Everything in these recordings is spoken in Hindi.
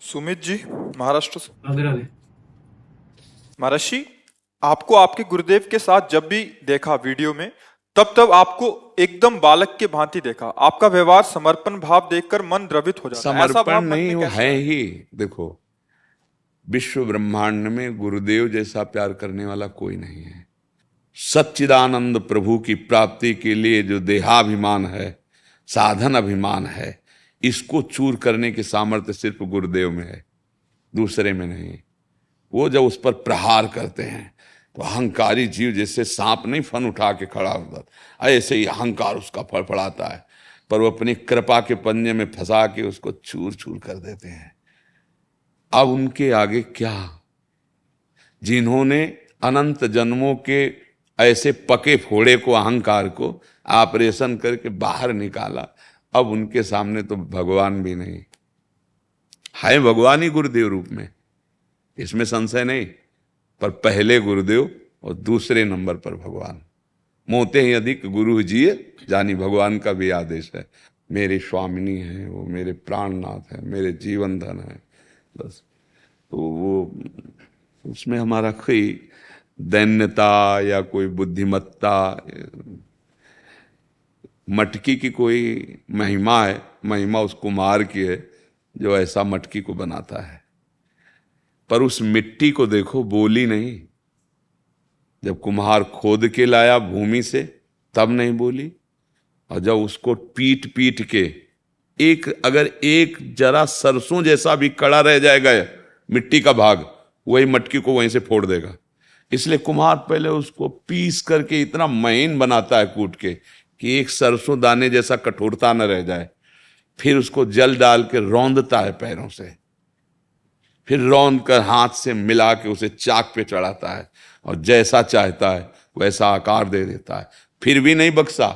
सुमित जी, महाराष्ट्र से। राधे राधे। महर्षि, आपको आपके गुरुदेव के साथ जब भी देखा वीडियो में, तब तब आपको एकदम बालक के भांति देखा। आपका व्यवहार, समर्पण भाव देखकर मन द्रवित हो जाता है। ऐसा समर्पण भाव मन नहीं, में वो कैसे है आया? ही। देखो, विश्व ब्रह्मांड में गुरुदेव जैसा प्यार करने वाला कोई नहीं है। सच्चिदानंद प्रभु की प्राप्ति के लिए जो देहाभिमान है, साधन अभिमान है, इसको चूर करने की सामर्थ्य सिर्फ गुरुदेव में है, दूसरे में नहीं। वो जब उस पर प्रहार करते हैं तो अहंकारी जीव जैसे सांप नहीं फन उठा के खड़ा होता, ऐसे ही अहंकार उसका फड़फड़ाता है, पर वो अपनी कृपा के पंजे में फंसा के उसको चूर चूर कर देते हैं। अब उनके आगे क्या? जिन्होंने अनंत जन्मों के ऐसे पके फोड़े को, अहंकार को ऑपरेशन करके बाहर निकाला, अब उनके सामने तो भगवान भी नहीं है। भगवान ही गुरुदेव रूप में, इसमें संशय नहीं। पर पहले गुरुदेव और दूसरे नंबर पर भगवान। मोते ही अधिक गुरु जिए, जानी भगवान का भी आदेश है। मेरे स्वामिनी है, वो मेरे प्राणनाथ है, मेरे जीवन धन है। बस, तो वो उसमें हमारा कोई दैन्यता या कोई बुद्धिमत्ता, मटकी की कोई महिमा है। महिमा उस कुम्हार की है जो ऐसा मटकी को बनाता है। पर उस मिट्टी को देखो, बोली नहीं। जब कुम्हार खोद के लाया भूमि से, तब नहीं बोली। और जब उसको पीट पीट के अगर एक जरा सरसों जैसा भी कड़ा रह जाएगा मिट्टी का भाग, वही मटकी को वहीं से फोड़ देगा। इसलिए कुम्हार पहले उसको पीस करके इतना महीन बनाता है कूट के कि एक सरसों दाने जैसा कठोरता न रह जाए। फिर उसको जल डाल के रौंदता है पैरों से, फिर रौंद कर हाथ से मिला के उसे चाक पे चढ़ाता है और जैसा चाहता है वैसा आकार दे देता है। फिर भी नहीं बक्सा,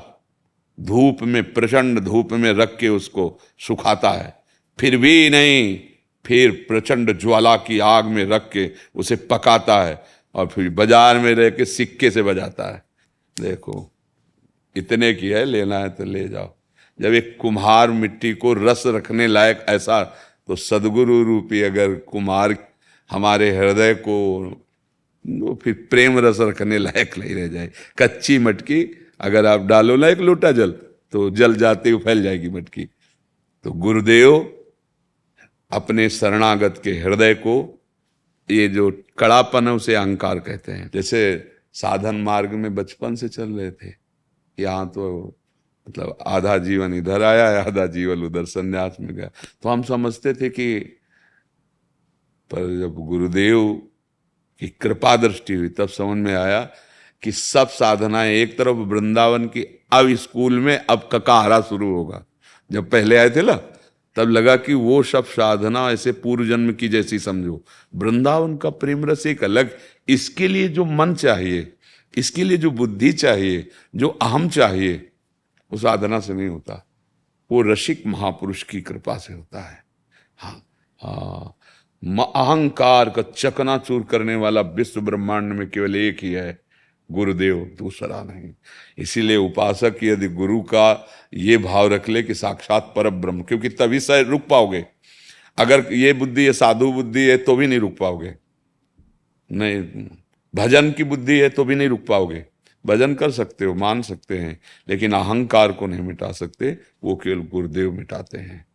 धूप में, प्रचंड धूप में रख के उसको सुखाता है। फिर भी नहीं, फिर प्रचंड ज्वाला की आग में रख के उसे पकाता है और फिर बाजार में रह के सिक्के से बजाता है। देखो, इतने की है, लेना है तो ले जाओ। जब एक कुम्हार मिट्टी को रस रखने लायक ऐसा, तो सदगुरु रूपी अगर कुम्हार हमारे हृदय को, वो फिर प्रेम रस रखने लायक नहीं रह जाए। कच्ची मटकी अगर आप डालो ना एक लोटा जल, तो जल जाते हुए फैल जाएगी मटकी। तो गुरुदेव अपने शरणागत के हृदय को, ये जो कड़ापन है उसे अहंकार कहते हैं। जैसे साधन मार्ग में बचपन से चल रहे थे, यहाँ तो मतलब आधा जीवन इधर आया है, आधा जीवन उधर संन्यास में गया, तो हम समझते थे कि, पर जब गुरुदेव की कृपा दृष्टि हुई तब समझ में आया कि सब साधनाएं एक तरफ वृंदावन की, अब स्कूल में अब ककाहरा शुरू होगा। जब पहले आए थे ना, तब लगा कि वो सब साधना ऐसे पूर्व जन्म की जैसी समझो। वृंदावन का प्रेम रस एक अलग, इसके लिए जो मन चाहिए, इसके लिए जो बुद्धि चाहिए, जो अहम चाहिए, वो साधना से नहीं होता, वो रसिक महापुरुष की कृपा से होता है। हाँ हाँ, अहंकार का चकनाचूर करने वाला विश्व ब्रह्मांड में केवल एक ही है, गुरुदेव, दूसरा नहीं। इसीलिए उपासक यदि गुरु का ये भाव रख ले कि साक्षात पर ब्रह्म, क्योंकि तभी से रुक पाओगे। अगर ये बुद्धि है, साधु बुद्धि है, तो भी नहीं रुक पाओगे। नहीं, भजन की बुद्धि है तो भी नहीं रुक पाओगे। भजन कर सकते हो, मान सकते हैं, लेकिन अहंकार को नहीं मिटा सकते, वो केवल गुरुदेव मिटाते हैं।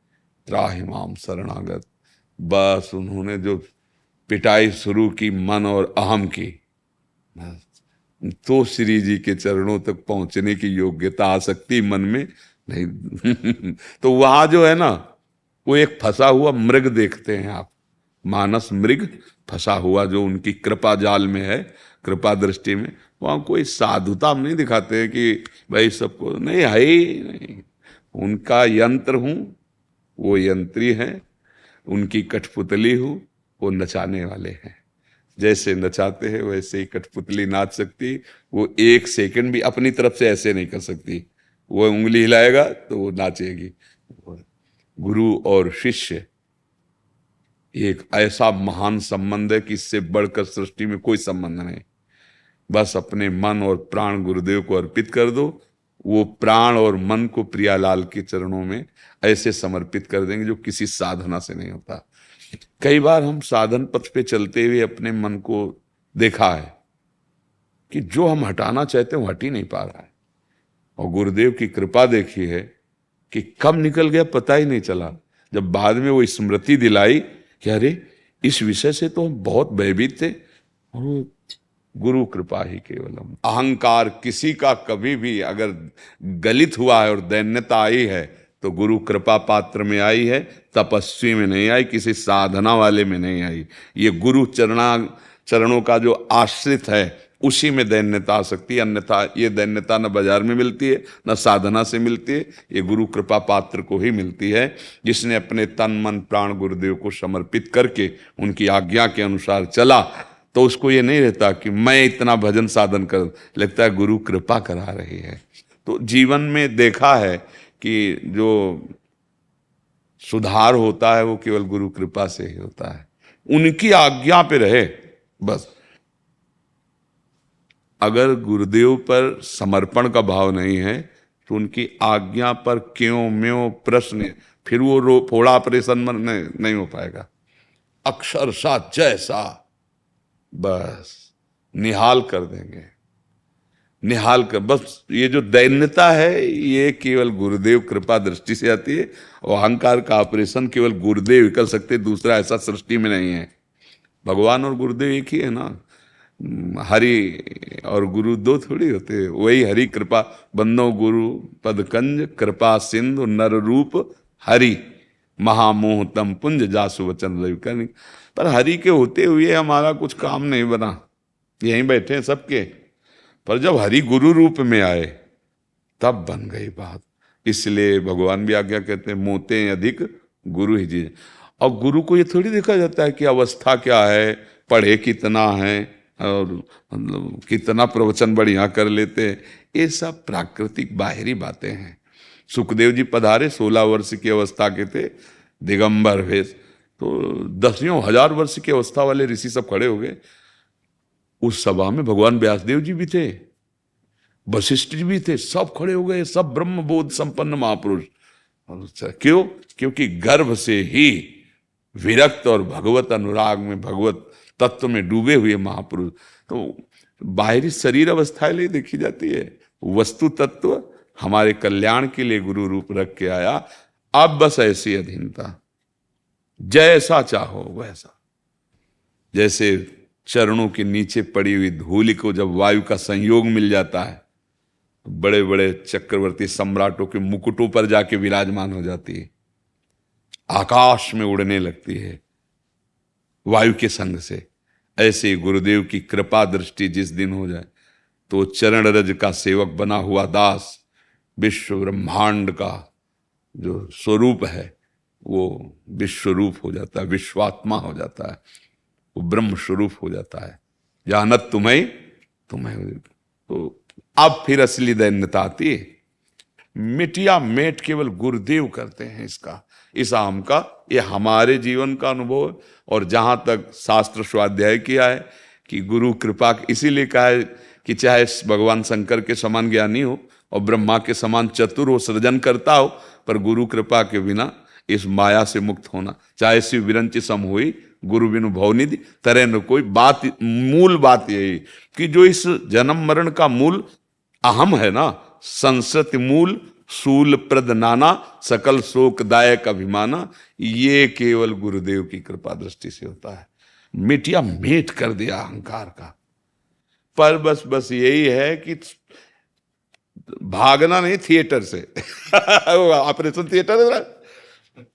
त्राहि माम शरणागत, बस उन्होंने जो पिटाई शुरू की मन और अहम की, तो श्री जी के चरणों तक पहुंचने की योग्यता आ सकती मन में नहीं। तो वहां जो है ना, वो एक फंसा हुआ मृग देखते हैं आप, मानस मृग फंसा हुआ जो उनकी कृपा जाल में है, कृपा दृष्टि में। वहां कोई साधुता नहीं दिखाते हैं कि भाई सबको, नहीं है ही नहीं। उनका यंत्र हूं, वो यंत्री हैं, उनकी कठपुतली हूं, वो नचाने वाले हैं। जैसे नचाते हैं वैसे ही कठपुतली नाच सकती। वो एक सेकंड भी अपनी तरफ से ऐसे नहीं कर सकती, वो उंगली हिलाएगा तो वो नाचेगी। गुरु और शिष्य एक ऐसा महान संबंध है कि इससे बढ़कर सृष्टि में कोई संबंध नहीं। बस अपने मन और प्राण गुरुदेव को अर्पित कर दो, वो प्राण और मन को प्रियालाल के चरणों में ऐसे समर्पित कर देंगे जो किसी साधना से नहीं होता। कई बार हम साधन पथ पे चलते हुए अपने मन को देखा है कि जो हम हटाना चाहते हैं वो हट ही नहीं पा रहा है, और गुरुदेव की कृपा देखी है कि कब निकल गया पता ही नहीं चला। जब बाद में वो स्मृति दिलाई कि अरे इस विषय से तो हम बहुत भयभीत थे, और वो गुरु कृपा ही केवलम। अहंकार किसी का कभी भी अगर गलित हुआ है और दैन्यता आई है तो गुरु कृपा पात्र में आई है, तपस्वी में नहीं आई, किसी साधना वाले में नहीं आई। ये गुरु चरणों का जो आश्रित है उसी में दैन्यता आ सकती है, अन्यथा ये दैन्यता न बाजार में मिलती है न साधना से मिलती है, ये गुरु कृपा पात्र को ही मिलती है, जिसने अपने तन मन प्राण गुरुदेव को समर्पित करके उनकी आज्ञा के अनुसार चला। तो उसको ये नहीं रहता कि मैं इतना भजन साधन कर, लगता है गुरु कृपा करा रही है। तो जीवन में देखा है कि जो सुधार होता है वो केवल गुरु कृपा से ही होता है, उनकी आज्ञा पे रहे बस। अगर गुरुदेव पर समर्पण का भाव नहीं है तो उनकी आज्ञा पर क्यों म्यों प्रश्न, फिर वो फोड़ा ऑपरेशन में नहीं हो पाएगा। अक्षरशः जैसा बस निहाल कर देंगे, निहाल कर। बस ये जो दैन्यता है ये केवल गुरुदेव कृपा दृष्टि से आती है, और अहंकार का ऑपरेशन केवल गुरुदेव ही कर सकते, दूसरा ऐसा सृष्टि में नहीं है। भगवान और गुरुदेव एक ही है ना, हरि और गुरु दो थोड़ी होते, वही हरि कृपा बंदो गुरु पदकंज कृपा सिंधु नर रूप हरि महामोह तम पुंज जासु वचन रवि। पर हरि के होते हुए हमारा कुछ काम नहीं बना, यहीं बैठे हैं सबके, पर जब हरि गुरु रूप में आए तब बन गई बात। इसलिए भगवान भी आज्ञा कहते हैं मोते अधिक गुरु ही जी। और गुरु को ये थोड़ी देखा जाता है कि अवस्था क्या है, पढ़े कितना है और मतलब कितना प्रवचन बढ़िया कर लेते हैं, ये सब प्राकृतिक बाहरी बातें हैं। सुखदेव जी पधारे 16 वर्ष की अवस्था के थे, दिगंबर वेश, तो 10,000 वर्ष की अवस्था वाले ऋषि सब खड़े हो गए। उस सभा में भगवान व्यासदेव जी भी थे, वशिष्ठ जी भी थे, सब खड़े हो गए, सब ब्रह्म बोध संपन्न महापुरुष। क्यों? क्योंकि गर्भ से ही विरक्त और भगवत अनुराग में, भगवत तत्व में डूबे हुए महापुरुष। तो बाहरी शरीर अवस्था ले देखी जाती है, वस्तु तत्व हमारे कल्याण के लिए गुरु रूप रख के आया। अब बस ऐसी अधीनता, जैसा चाहो वैसा। जैसे चरणों के नीचे पड़ी हुई धूलि को जब वायु का संयोग मिल जाता है तो बड़े बड़े चक्रवर्ती सम्राटों के मुकुटों पर जाके विराजमान हो जाती है, आकाश में उड़ने लगती है वायु के संग से। ऐसे गुरुदेव की कृपा दृष्टि जिस दिन हो जाए तो चरण रज का सेवक बना हुआ दास विश्व ब्रह्मांड का जो स्वरूप है वो विश्वरूप हो जाता है, विश्वात्मा हो जाता है, वो ब्रह्म स्वरूप हो जाता है। जानत तुम्हें तो अब फिर असली दैन्यता आती है। मिटिया मेट केवल गुरुदेव करते हैं इसका, इस आम का। ये हमारे जीवन का अनुभव है। और जहां तक शास्त्र स्वाध्याय किया है कि गुरु कृपा, इसीलिए कहा है कि चाहे भगवान शंकर के समान ज्ञानी हो और ब्रह्मा के समान चतुर हो, सृजन करता हो, पर गुरु कृपा के बिना इस माया से मुक्त होना, चाहे शिव विरंची सम हुई गुरु बिनु भवनिधि तरह न कोई। बात, मूल बात यही कि जो इस जन्म मरण का मूल अहम है ना, संसति मूल शूल प्रद नाना सकल शोकदायक अभिमाना, ये केवल गुरुदेव की कृपा दृष्टि से होता है। मिटिया मेट कर दिया अहंकार का। पर बस यही है कि भागना नहीं थिएटर से ऑपरेशन थिएटर है ना,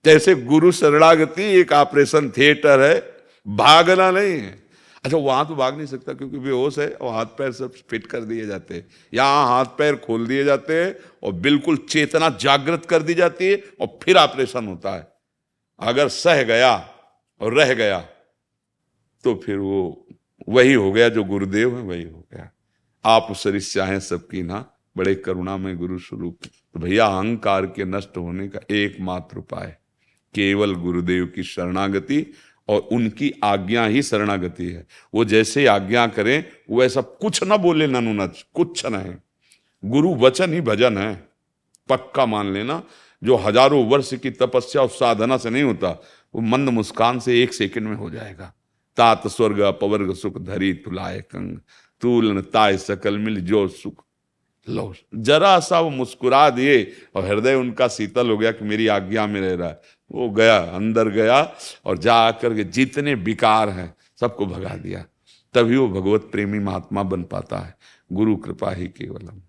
जैसे गुरु शरणागति एक ऑपरेशन थिएटर है, भागना नहीं है। अच्छा, वहां तो भाग नहीं सकता क्योंकि बेहोश है और हाथ पैर सब फिट कर दिए जाते हैं। यहाँ हाथ पैर खोल दिए जाते हैं और बिल्कुल चेतना जागृत कर दी जाती है और फिर ऑपरेशन होता है। अगर सह गया और रह गया तो फिर वो वही हो गया जो गुरुदेव है, वही हो गया। आप सरिस चाहें सबकी ना, बड़े करुणा में गुरु स्वरूप। तो भैया अहंकार के नष्ट होने का एकमात्र उपाय केवल गुरुदेव की शरणागति और उनकी आज्ञा ही शरणागति है। वो जैसे आज्ञा करें वो ऐसा कुछ ना बोले, ननुनच कुछ न है। गुरु वचन ही भजन है, पक्का मान लेना। जो हजारों वर्ष की तपस्या और साधना से नहीं होता, वो मंद मुस्कान से 1 सेकंड में हो जाएगा। तात स्वर्ग अपवर्ग सुख धरी तुलाए कंग, तूलन ताय सकल मिल जो सुख लो। जरा सा वो मुस्कुरा दिए और हृदय उनका शीतल हो गया कि मेरी आज्ञा में रह रहा है। वो गया, अंदर गया और जा करके जितने विकार हैं सबको भगा दिया। तभी वो भगवत प्रेमी महात्मा बन पाता है। गुरु कृपा ही केवलम।